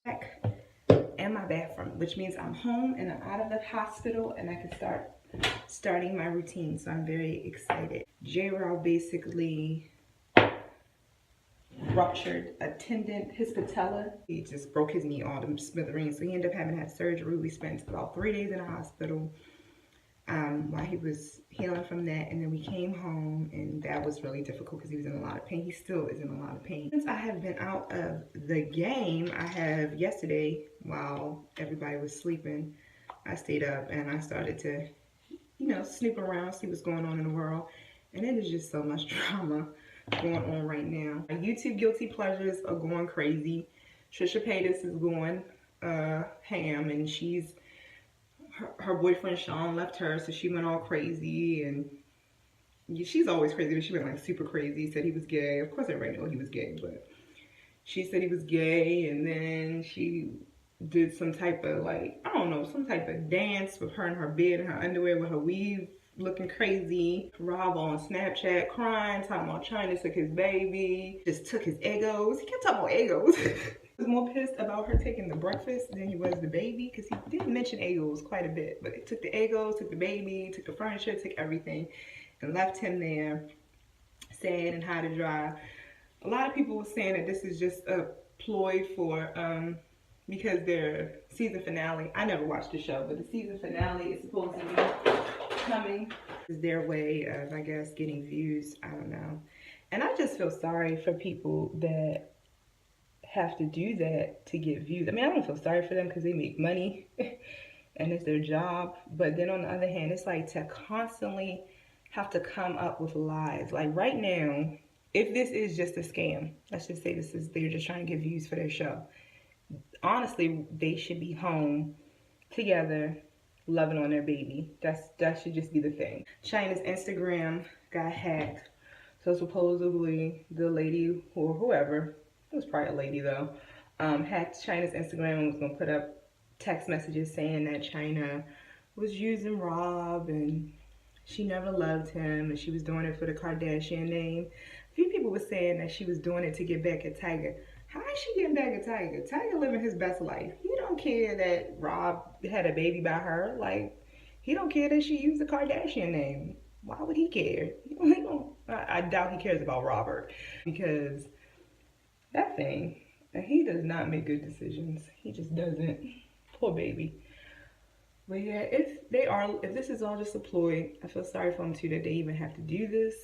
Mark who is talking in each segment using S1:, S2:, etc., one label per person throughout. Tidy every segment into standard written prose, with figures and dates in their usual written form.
S1: back and my bathroom, which means I'm home and I'm out of the hospital and I can starting my routine. So I'm very excited. J-Row basically ruptured a tendon, his patella. He just broke his knee all to smithereens. So he ended up having to have surgery. We spent about 3 days in the hospital while he was healing from that. And then we came home, and that was really difficult because he was in a lot of pain. He still is in a lot of pain. Since I have been out of the game, I have yesterday, while everybody was sleeping, I stayed up and I started to, you know, snoop around, see what's going on in the world. And it is just so much drama going on right now. My YouTube guilty pleasures are going crazy. Trisha Paytas is going ham, and her boyfriend Sean left her, so she went all crazy, and she's always crazy, but she went like super crazy. Said he was gay. Of course everybody knew he was gay, but she said he was gay, and then she did some type of, like, I don't know, some type of dance with her in her bed in her underwear with her weave looking crazy. Rob on Snapchat crying, talking about Chyna took his baby, just took his egos. He kept talking about egos. He was more pissed about her taking the breakfast than he was the baby, because he did mention egos quite a bit, but it took the egos, took the baby, took the furniture, took everything, and left him there sad and high to dry. A lot of people were saying that this is just a ploy for because their season finale, I never watched the show, but the season finale is supposed to be coming. Is their way of, I guess, getting views. I don't know. And I just feel sorry for people that have to do that to get views. I mean, I don't feel sorry for them because they make money and it's their job. But then on the other hand, it's like to constantly have to come up with lies. Like right now, if this is just a scam, let's just say they're just trying to get views for their show. Honestly, they should be home together, loving on their baby. That should just be the thing. Chyna's Instagram got hacked. So supposedly the lady or whoever, it was probably a lady though, hacked Chyna's Instagram and was gonna put up text messages saying that Chyna was using Rob and she never loved him and she was doing it for the Kardashian name. A few people were saying that she was doing it to get back at Tiger. How is she getting back at Tiger? Tiger living his best life. He don't care that Rob had a baby by her. Like, he don't care that she used the Kardashian name. Why would he care? I doubt he cares about Robert, because that thing, he does not make good decisions. He just doesn't. Poor baby. But yeah, if this is all just a ploy, I feel sorry for them too that they even have to do this.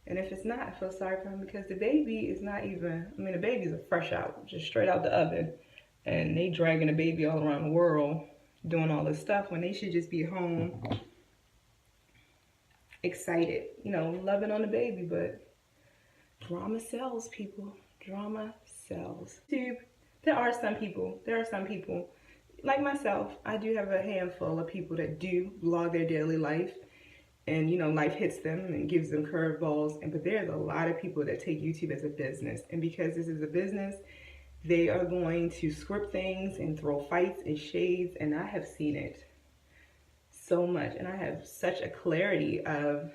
S1: And if it's not, I feel sorry for him because the baby is not even, I mean, the babies are fresh out, just straight out the oven. And they dragging the baby all around the world, doing all this stuff when they should just be home, excited, you know, loving on the baby. But drama sells, people. Drama sells. There are some people, like myself, I do have a handful of people that do vlog their daily life. And, you know, life hits them and gives them curveballs. But there's a lot of people that take YouTube as a business. And because this is a business, they are going to script things and throw fights and shades. And I have seen it so much. And I have such a clarity of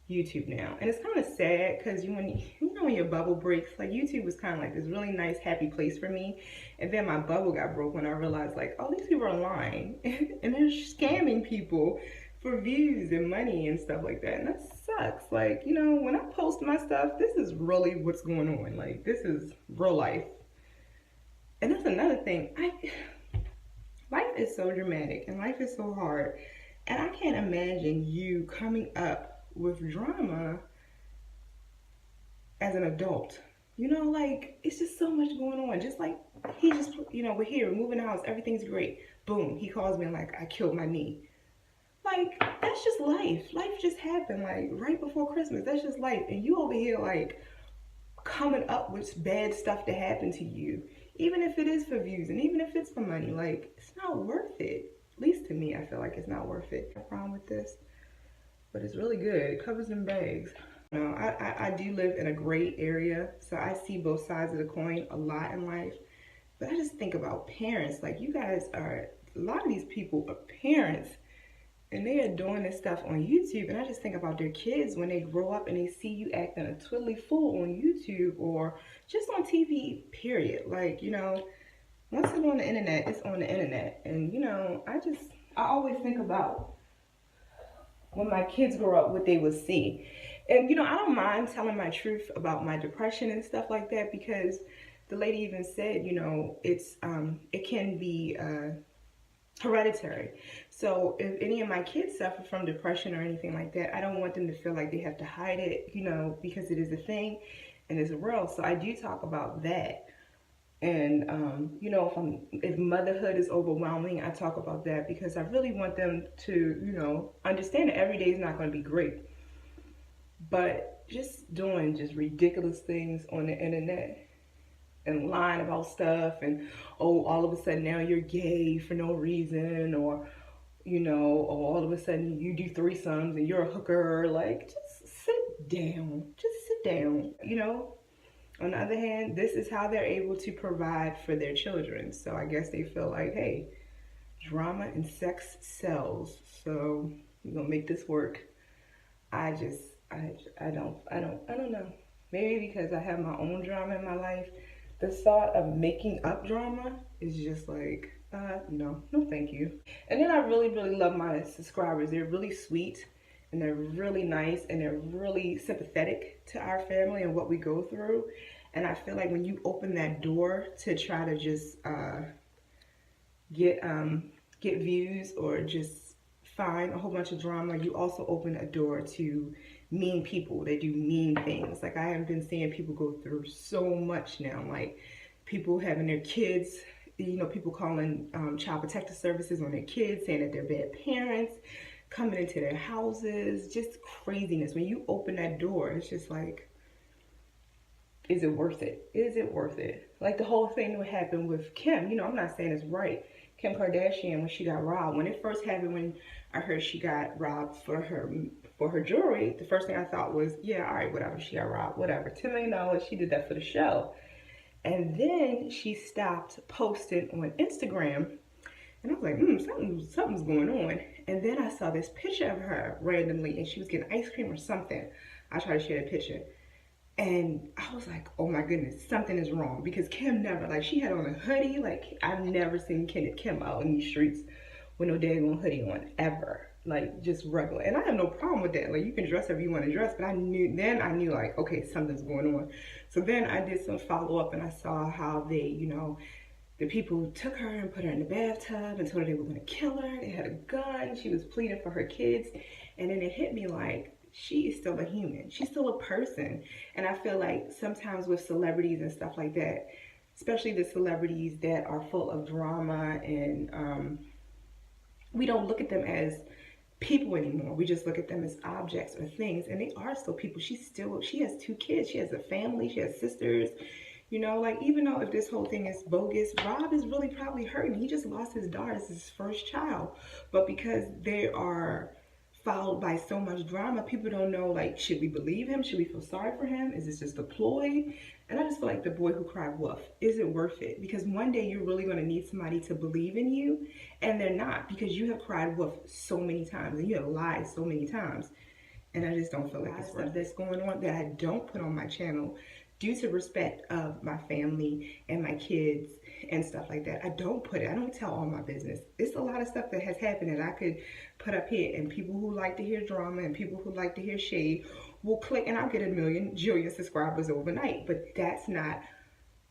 S1: YouTube now. And it's kind of sad because when your bubble breaks, like YouTube was kind of like this really nice, happy place for me. And then my bubble got broke when I realized, like, oh, these people are lying. And they're scamming people for views and money and stuff like that. And that sucks. Like, you know, when I post my stuff, this is really what's going on. Like, this is real life. And that's another thing. Life is so dramatic and life is so hard. And I can't imagine you coming up with drama as an adult. You know, like, it's just so much going on. Just like, he just, you know, we're here, we're moving the house, everything's great. Boom, he calls me like, I killed my knee. Like, that's just life. Life just happened, like, right before Christmas. That's just life. And you over here, like, coming up with bad stuff to happen to you. Even if it is for views and even if it's for money, like, it's not worth it. At least to me, I feel like it's not worth it. No problem with this. But it's really good. It covers them bags. You know, I do live in a gray area, so I see both sides of the coin a lot in life. But I just think about parents. Like, you guys are, a lot of these people are parents. And they are doing this stuff on YouTube, and I just think about their kids when they grow up and they see you acting a twiddly fool on YouTube or just on TV, period. Like, you know, once it's on the internet, it's on the internet. And, you know, I always think about when my kids grow up, what they will see. And, you know, I don't mind telling my truth about my depression and stuff like that, because the lady even said, you know, it can be hereditary. So if any of my kids suffer from depression or anything like that, I don't want them to feel like they have to hide it, you know, because it is a thing and it's real. So I do talk about that. And you know, if motherhood is overwhelming, I talk about that, because I really want them to, you know, understand that every day is not going to be great. But just doing just ridiculous things on the internet and lying about stuff, and oh, all of a sudden now you're gay for no reason, or you know, or all of a sudden you do threesomes and you're a hooker. Like, just sit down. Just sit down, you know. On the other hand, this is how they're able to provide for their children. So I guess they feel like, hey, drama and sex sells, so we're gonna make this work. I don't know. Maybe because I have my own drama in my life, the thought of making up drama is just like, no thank you. And then I really love my subscribers. They're really sweet, and they're really nice, and they're really sympathetic to our family and what we go through. And I feel like when you open that door to try to just get views or just find a whole bunch of drama, you also open a door to mean people that do mean things. Like, I have been seeing people go through so much now, like people having their kids, you know, people calling child protective services on their kids, saying that they're bad parents, coming into their houses, just craziness. When you open that door, it's just like, is it worth it? Is it worth it? Like the whole thing that happened with Kim, you know, I'm not saying it's right. Kim Kardashian, when she got robbed, when it first happened, when I heard she got robbed for her jewelry, the first thing I thought was, yeah, all right, whatever, she got robbed, whatever. $10 million, she did that for the show. And then she stopped posting on Instagram, and I was like, something's going on. And then I saw this picture of her randomly, and she was getting ice cream or something. I tried to share the picture. And I was like, oh my goodness, something is wrong. Because Kim never, like, she had on a hoodie. Like, I've never seen Kim out in these streets with no daggone hoodie on, ever. Like, just regular. And I have no problem with that. Like, you can dress however you want to dress. But I knew like, okay, something's going on. So then I did some follow up, and I saw how they, you know, the people took her and put her in the bathtub and told her they were going to kill her. They had a gun. She was pleading for her kids. And then it hit me like, she is still a human. She's still a person. And I feel like sometimes with celebrities and stuff like that, especially the celebrities that are full of drama, and we don't look at them as people anymore. We just look at them as objects or things, and they are still people. She has 2 kids. She has a family. She has sisters. You know, like, even though if this whole thing is bogus, Rob is really probably hurting. He just lost his daughter. It's his first child. But because they are followed by so much drama, people don't know, like, should we believe him? Should we feel sorry for him? Is this just a ploy? And I just feel like the boy who cried wolf. Is it worth it? Because one day you're really going to need somebody to believe in you, and they're not, because you have cried wolf so many times and you have lied so many times. And I just don't feel like it's stuff that's going on that I don't put on my channel due to respect of my family and my kids and stuff like that. I don't tell all my business. It's a lot of stuff that has happened that I could put up here, and people who like to hear drama and people who like to hear shade will click, and I'll get 1 million jillion subscribers overnight. But that's not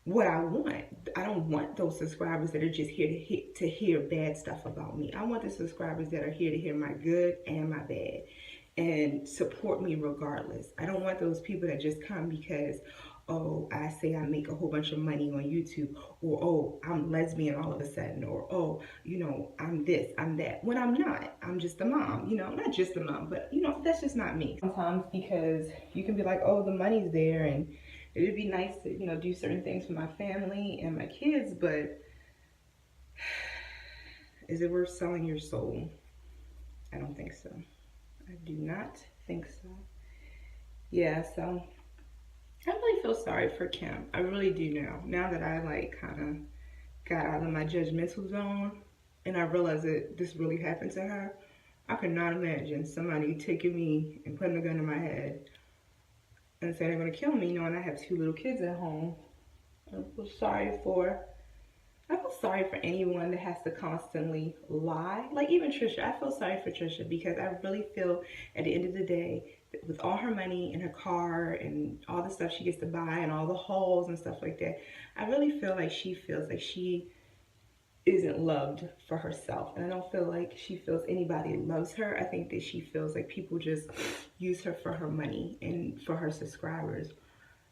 S1: what I want. I don't want those subscribers that are just here to hear bad stuff about me. I want the subscribers that are here to hear my good and my bad and support me regardless. I don't want those people that just come because, oh, I say I make a whole bunch of money on YouTube, or, oh, I'm lesbian all of a sudden, or, oh, you know, I'm this, I'm that. When I'm not. I'm just a mom, you know, not just a mom, but, you know, that's just not me. Sometimes, because you can be like, oh, the money's there, and it'd be nice to, you know, do certain things for my family and my kids, but is it worth selling your soul? I don't think so. I do not think so. Yeah, so I really feel sorry for Kim. I really do now. Now that I, like, kind of got out of my judgmental zone and I realized that this really happened to her, I could not imagine somebody taking me and putting a gun in my head and saying they're going to kill me, knowing I have 2 little kids at home. I feel sorry for anyone that has to constantly lie. Like even Trisha, I feel sorry for Trisha because I really feel at the end of the day, that with all her money and her car and all the stuff she gets to buy and all the hauls and stuff like that, I really feel like she feels like she isn't loved for herself. And I don't feel like she feels anybody loves her. I think that she feels like people just use her for her money and for her subscribers.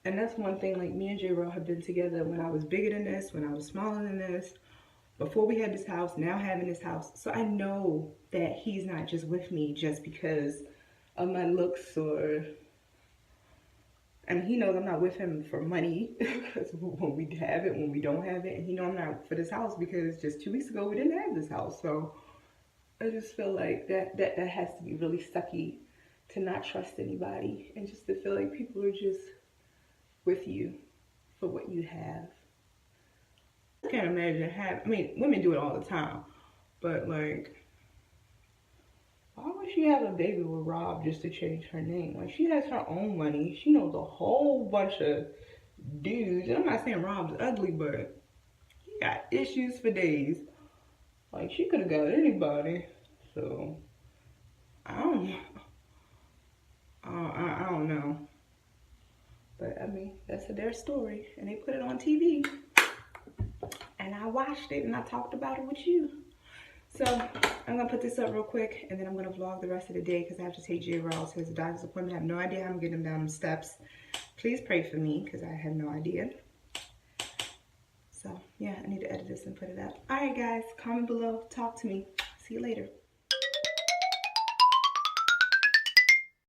S1: And that's one thing, like me and J-Ro have been together when I was bigger than this, when I was smaller than this, before we had this house, now having this house. So I know that he's not just with me just because of my looks or, and he knows I'm not with him for money because when we have it, when we don't have it, and he knows I'm not for this house because just 2 weeks ago we didn't have this house. So I just feel like that has to be really sucky to not trust anybody and just to feel like people are just with you for what you have. I can't imagine I mean, women do it all the time, but like, why would she have a baby with Rob just to change her name? Like, she has her own money. She knows a whole bunch of dudes. And I'm not saying Rob's ugly, but he got issues for days. Like, she could have got anybody. So, I don't know. But, I mean, that's their story. And they put it on TV. And I watched it and I talked about it with you. So I'm going to put this up real quick and then I'm going to vlog the rest of the day because I have to take J-Ro to his doctor's appointment. I have no idea how I'm getting him down the steps. Please pray for me because I have no idea. So yeah, I need to edit this and put it up. Alright guys, comment below. Talk to me. See you later.